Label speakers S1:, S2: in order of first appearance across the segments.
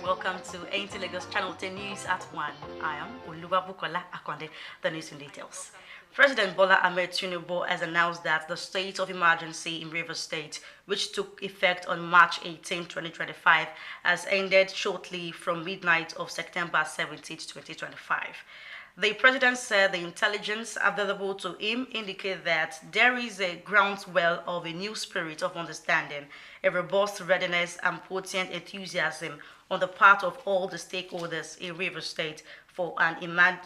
S1: Welcome to Nta Lagos Channel 10 News at 1. I am Oluwabukola Akonde, the news in details. President Bola Ahmed Tinubu has announced that the state of emergency in Rivers State, which took effect on March 18, 2025, has ended shortly from midnight of September 17, 2025. The president said the intelligence available to him indicate that there is a groundswell of a new spirit of understanding, a robust readiness and potent enthusiasm on the part of all the stakeholders in Rivers State for an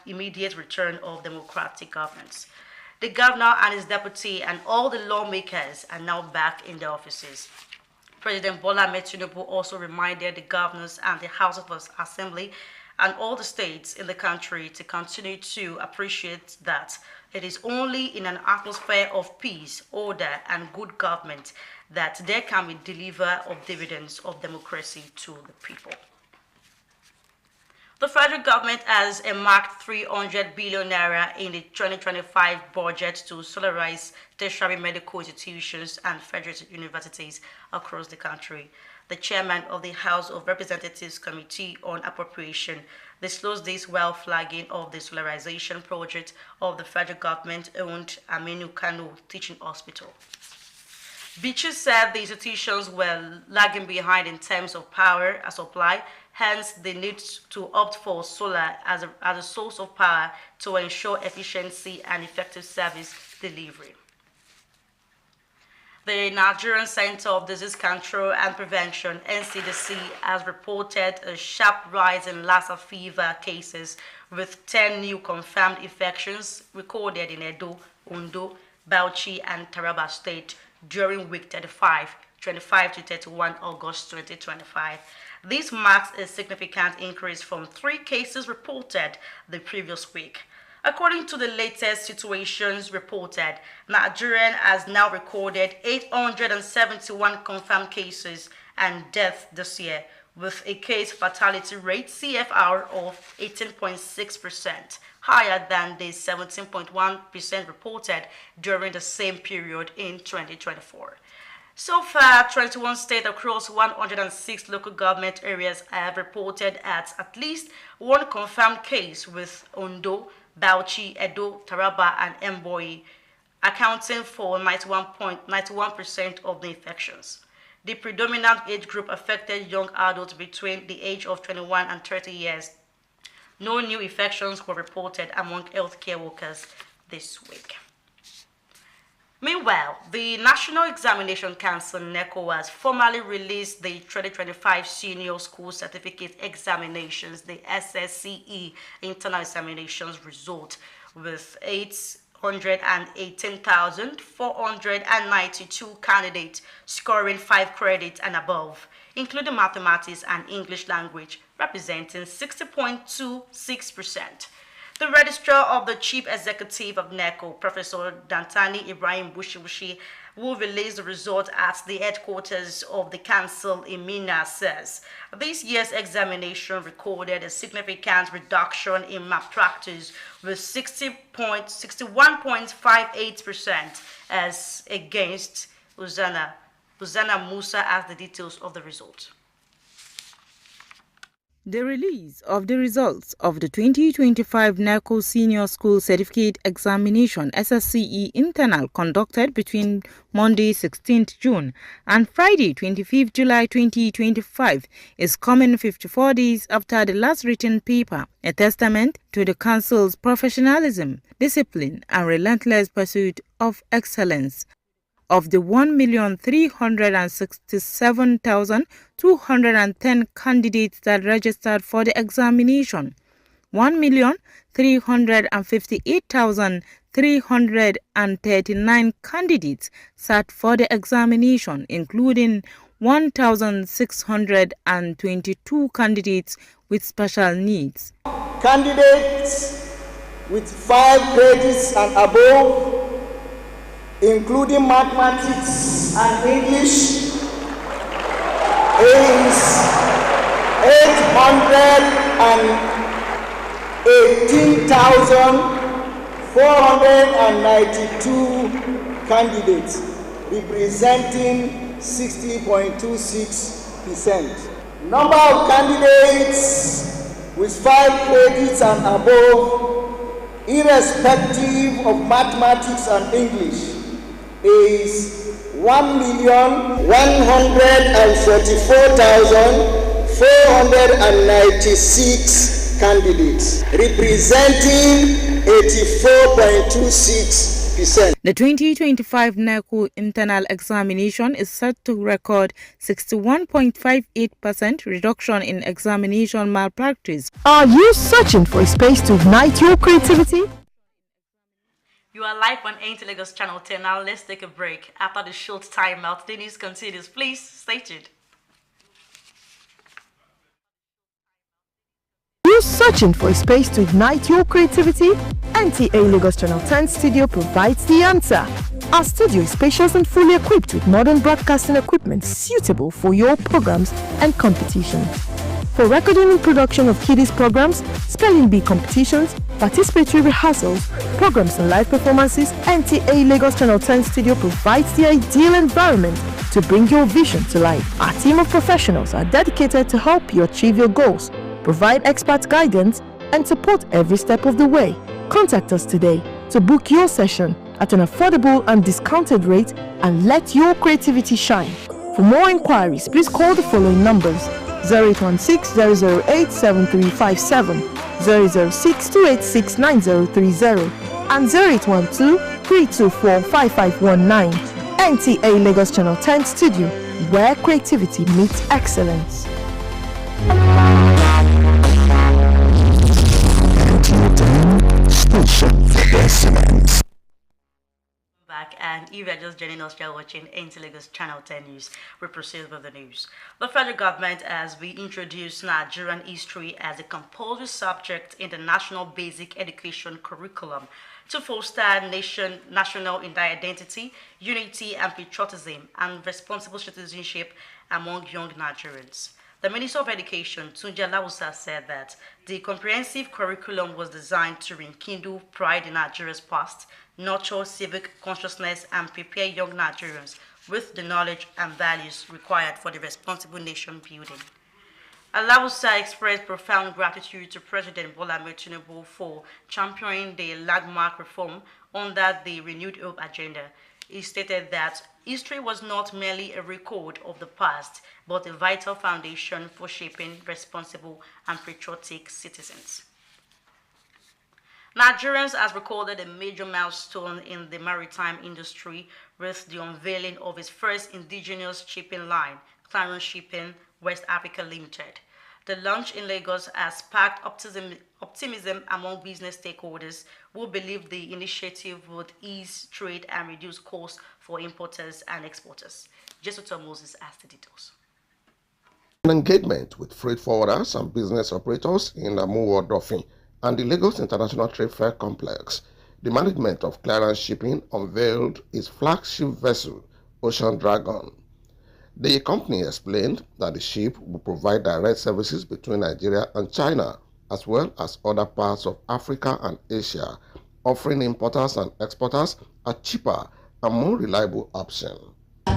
S1: immediate return of democratic governance. The governor and his deputy and all the lawmakers are now back in their offices. President Bola Ahmed Tinubu also reminded the governors and the House of Assembly and all the states in the country to continue to appreciate that it is only in an atmosphere of peace, order, and good government that there can be deliver of dividends of democracy to the people. The federal government has earmarked 300 billion naira in the 2025 budget to solarize tertiary medical institutions and federal universities across the country. The chairman of the House of Representatives Committee on Appropriation disclosed this while flagging of the solarization project of the federal government-owned Aminu Kano Teaching Hospital. Bichi said the institutions were lagging behind in terms of power supply, hence the need to opt for solar as a source of power to ensure efficiency and effective service delivery. The Nigerian Center of Disease Control and Prevention, NCDC, has reported a sharp rise in Lassa fever cases, with 10 new confirmed infections recorded in Edo, Ondo, Bauchi, and Taraba State during week 25 to 31 August 2025. This marks a significant increase from 3 cases reported the previous week. According to the latest situations reported, Nigeria has now recorded 871 confirmed cases and deaths this year, with a case fatality rate CFR of 18.6%, higher than the 17.1% reported during the same period in 2024. So far, 21 states across 106 local government areas have reported at least one confirmed case, with Ondo, Bauchi, Edo, Taraba, and Mboi accounting for 91% of the infections. The predominant age group affected young adults between the age of 21 and 30 years. No new infections were reported among healthcare workers this week. Meanwhile, the National Examination Council (NECO) has formally released the 2025 Senior School Certificate Examinations, the SSCE internal examinations result, with 818,492 candidates scoring 5 credits and above, including mathematics and English language, representing 60.26%. The registrar of the chief executive of NECO, Professor Dantani Ibrahim Bushibushi, will release the result at the headquarters of the council in Mina, says this year's examination recorded a significant reduction in malpractice, with 61.58% as against Uzana Musa as the details of the result.
S2: The release of the results of the 2025 NECO Senior School Certificate Examination SSCE internal conducted between Monday 16th June and Friday 25th July 2025 is coming 54 days after the last written paper, a testament to the Council's professionalism, discipline and relentless pursuit of excellence. Of the 1,367,210 candidates that registered for the examination, 1,358,339 candidates sat for the examination, including 1,622 candidates with special needs.
S3: Candidates with 5 credits and above, including mathematics and English, is 818,492 candidates, representing 60.26%. Number of candidates with 5 credits and above, irrespective of mathematics and English, is 1,144,496 candidates, representing 84.26%.
S2: The 2025 NACO internal examination is set to record 61.58% reduction in examination malpractice.
S4: Are you searching for a space to ignite your creativity?
S1: You are live on Nta Lagos Channel 10. Now let's take a break. After the short time out, the news continues. Please stay tuned.
S4: Are you searching for a space to ignite your creativity? Nta Lagos Channel 10 studio provides the answer. Our studio is spacious and fully equipped with modern broadcasting equipment suitable for your programs and competitions. For recording and production of kiddies programs, spelling bee competitions, participatory rehearsals, programs and live performances, Nta Lagos Channel 10 studio provides the ideal environment to bring your vision to life. Our team of professionals are dedicated to help you achieve your goals, provide expert guidance, and support every step of the way. Contact us today to book your session at an affordable and discounted rate and let your creativity shine. For more inquiries, please call the following numbers: 0816-008-7357, 006-286-9030, and 0812-324-5519. Nta Lagos Channel 10 Studio, where creativity meets excellence.
S1: Back, and if you're just joining us, you're watching Nta Lagos Channel 10 News. We proceed with the news. The federal government has reintroduced Nigerian history as a compulsory subject in the National Basic Education Curriculum to foster national identity, unity and patriotism, and responsible citizenship among young Nigerians. The Minister of Education, Tunja Lawusa, said that the comprehensive curriculum was designed to rekindle pride in Nigeria's past, nurture civic consciousness, and prepare young Nigerians with the knowledge and values required for the responsible nation building. Lawusa expressed profound gratitude to President Bola Ahmed Tinubu for championing the landmark reform under the Renewed Hope agenda. He stated that history was not merely a record of the past, but a vital foundation for shaping responsible and patriotic citizens. Nigerians has recorded a major milestone in the maritime industry with the unveiling of its first indigenous shipping line, Clarence Shipping West Africa Limited. The launch in Lagos has sparked optimism among business stakeholders who believe the initiative would ease trade and reduce costs for importers and exporters. Jesuto Moses has the details.
S5: An engagement with freight forwarders and business operators in Amuwo Dolphin and the Lagos International Trade Fair Complex, the management of Clarence Shipping unveiled its flagship vessel, Ocean Dragon. The company explained that the ship will provide direct services between Nigeria and China, as well as other parts of Africa and Asia, offering importers and exporters a cheaper and more reliable option.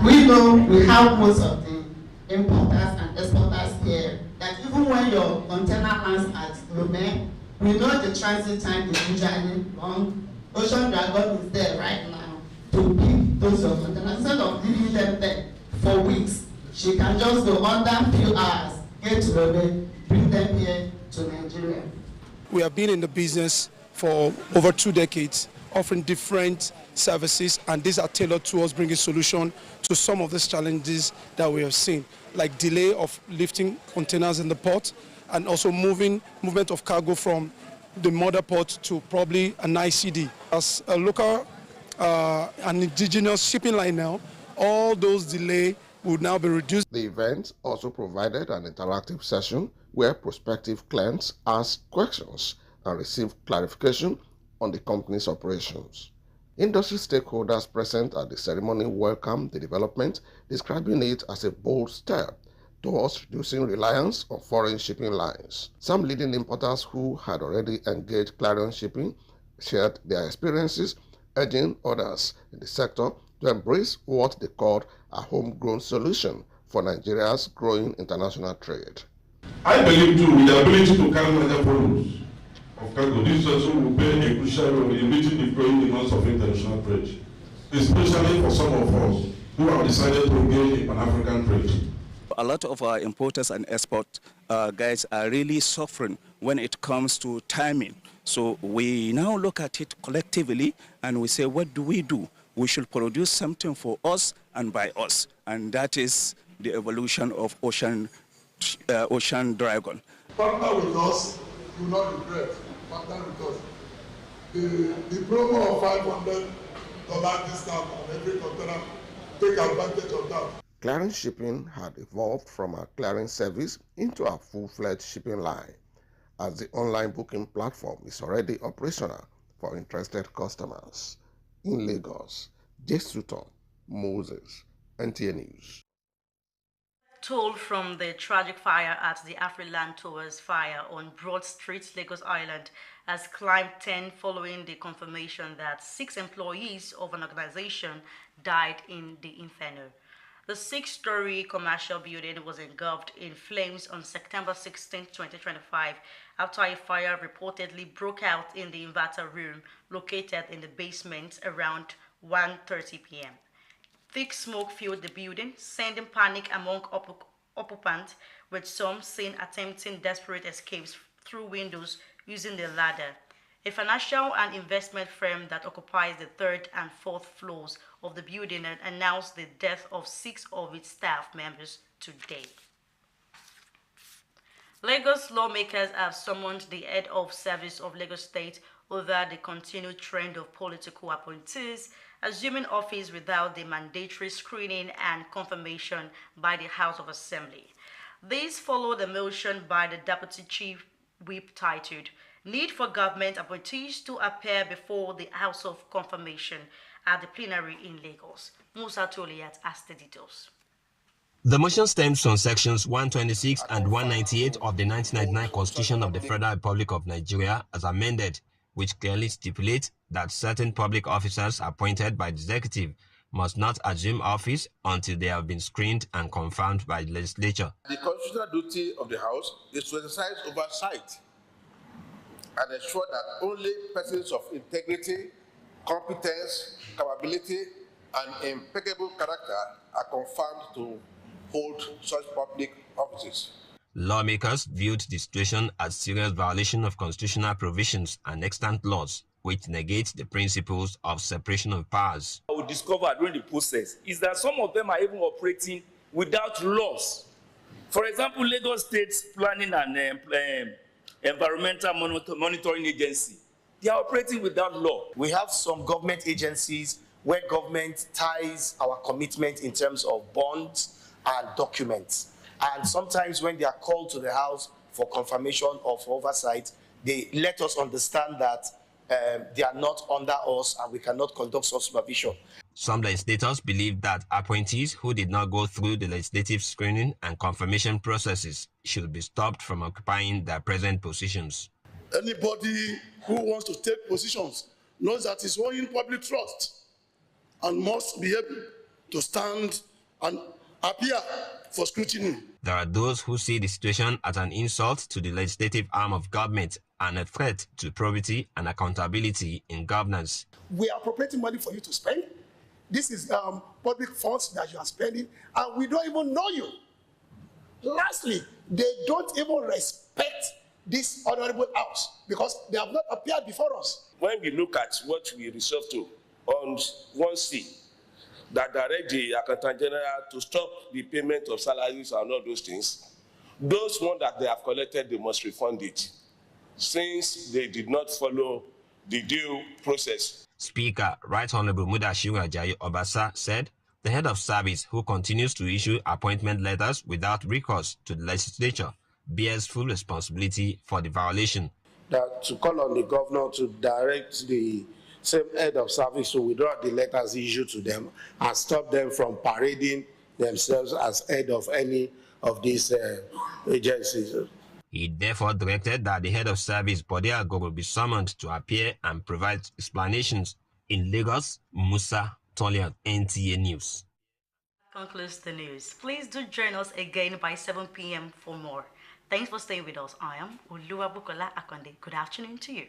S6: We know we have most of the importers and exporters here, that even when your container lands at Lomé, we know the transit time is usually long. Ocean Dragon is there right now to pick those your containers. Instead of leaving them there for weeks, she can just go under few hours, get to Lomé, bring them here to Nigeria.
S7: We have been in the business for over 2 decades, offering different services, and these are tailored towards bringing solution to some of these challenges that we have seen, like delay of lifting containers in the port, and also movement of cargo from the mother port to probably an ICD. As a local an indigenous shipping line now, all those delays would now be reduced.
S5: The event also provided an interactive session where prospective clients asked questions and received clarification on the company's operations. Industry stakeholders present at the ceremony welcomed the development, describing it as a bold step towards reducing reliance on foreign shipping lines. Some leading importers who had already engaged Clarion Shipping shared their experiences, urging others in the sector to embrace what they called a homegrown solution for Nigeria's growing international trade.
S8: I believe too, with the ability to carry major volumes of cargo, this also will play a crucial role in meeting the growing demands of international trade, especially for some of us who have decided to engage in Pan-African trade.
S9: A lot of our importers and export guys are really suffering when it comes to timing. So we now look at it collectively and we say, what do? We should produce something for us and by us. And that is the evolution of Ocean Dragon.
S10: Partner with us, you will not regret. Partner with us. The promo of $500 discount on every container, take advantage of that.
S5: Clarion Shipping had evolved from a clearing service into a full-fledged shipping line, as the online booking platform is already operational for interested customers. In Lagos, J10, Moses, NTA News.
S1: Told from the tragic fire at the Afriland Towers fire on Broad Street, Lagos Island, has climbed 10 following the confirmation that 6 employees of an organization died in the inferno. The 6-story commercial building was engulfed in flames on September 16, 2025, after a fire reportedly broke out in the inverter room located in the basement around 1:30 p.m. Thick smoke filled the building, sending panic among occupants, with some seen attempting desperate escapes through windows using the ladder. A financial and investment firm that occupies the 3rd and 4th floors of the building announced the death of 6 of its staff members today. Lagos lawmakers have summoned the head of service of Lagos State over the continued trend of political appointees assuming office without the mandatory screening and confirmation by the House of Assembly. This followed a motion by the Deputy Chief Whip titled "Need for Government Appointees to Appear Before the House of Confirmation" at the plenary in Lagos. Musa Toliat has the details.
S11: The motion stems from sections 126 and 198 of the 1999 Constitution of the Federal Republic of Nigeria as amended, which clearly stipulates that certain public officers appointed by the executive must not assume office until they have been screened and confirmed by the legislature.
S12: The constitutional duty of the House is to exercise oversight and ensure that only persons of integrity, competence, capability, and impeccable character are confirmed to hold such public offices.
S11: Lawmakers viewed the situation as serious violation of constitutional provisions and extant laws, which negate the principles of separation of powers.
S13: What we discovered during the process is that some of them are even operating without laws. For example, Lagos State's Planning and Environmental Monitoring Agency, they are operating without law.
S14: We have some government agencies where government ties our commitment in terms of bonds and documents. And sometimes when they are called to the House for confirmation or for oversight, they let us understand that they are not under us and we cannot conduct such supervision.
S11: Some legislators believe that appointees who did not go through the legislative screening and confirmation processes should be stopped from occupying their present positions.
S10: Anybody who wants to take positions knows that he's owing public trust and must be able to stand and appear for scrutiny.
S11: There are those who see the situation as an insult to the legislative arm of government and a threat to probity and accountability in governance.
S10: We are appropriating money for you to spend. This is public funds that you are spending, and we don't even know you. Lastly, they don't even respect this honorable house because they have not appeared before us.
S13: When we look at what we resolve to on 1C, that direct the Accountant General to stop the payment of salaries and all those things, those ones that they have collected, they must refund it.
S15: since they did not follow the due process.
S11: Speaker Right Honorable Mudashiru Ajayi Obasa said the head of service, who continues to issue appointment letters without recourse to the legislature, bears full responsibility for the violation.
S10: That to call on the governor to direct the same head of service to withdraw the letters issued to them and stop them from parading themselves as head of any of these agencies.
S11: He therefore directed that the head of service, Bode Agoro, be summoned to appear and provide explanations. In Lagos, Musa Tolian, NTA News.
S1: Concludes the news. Please do join us again by 7 p.m. for more. Thanks for staying with us. I am Oluwabukola Akonde. Good afternoon to you.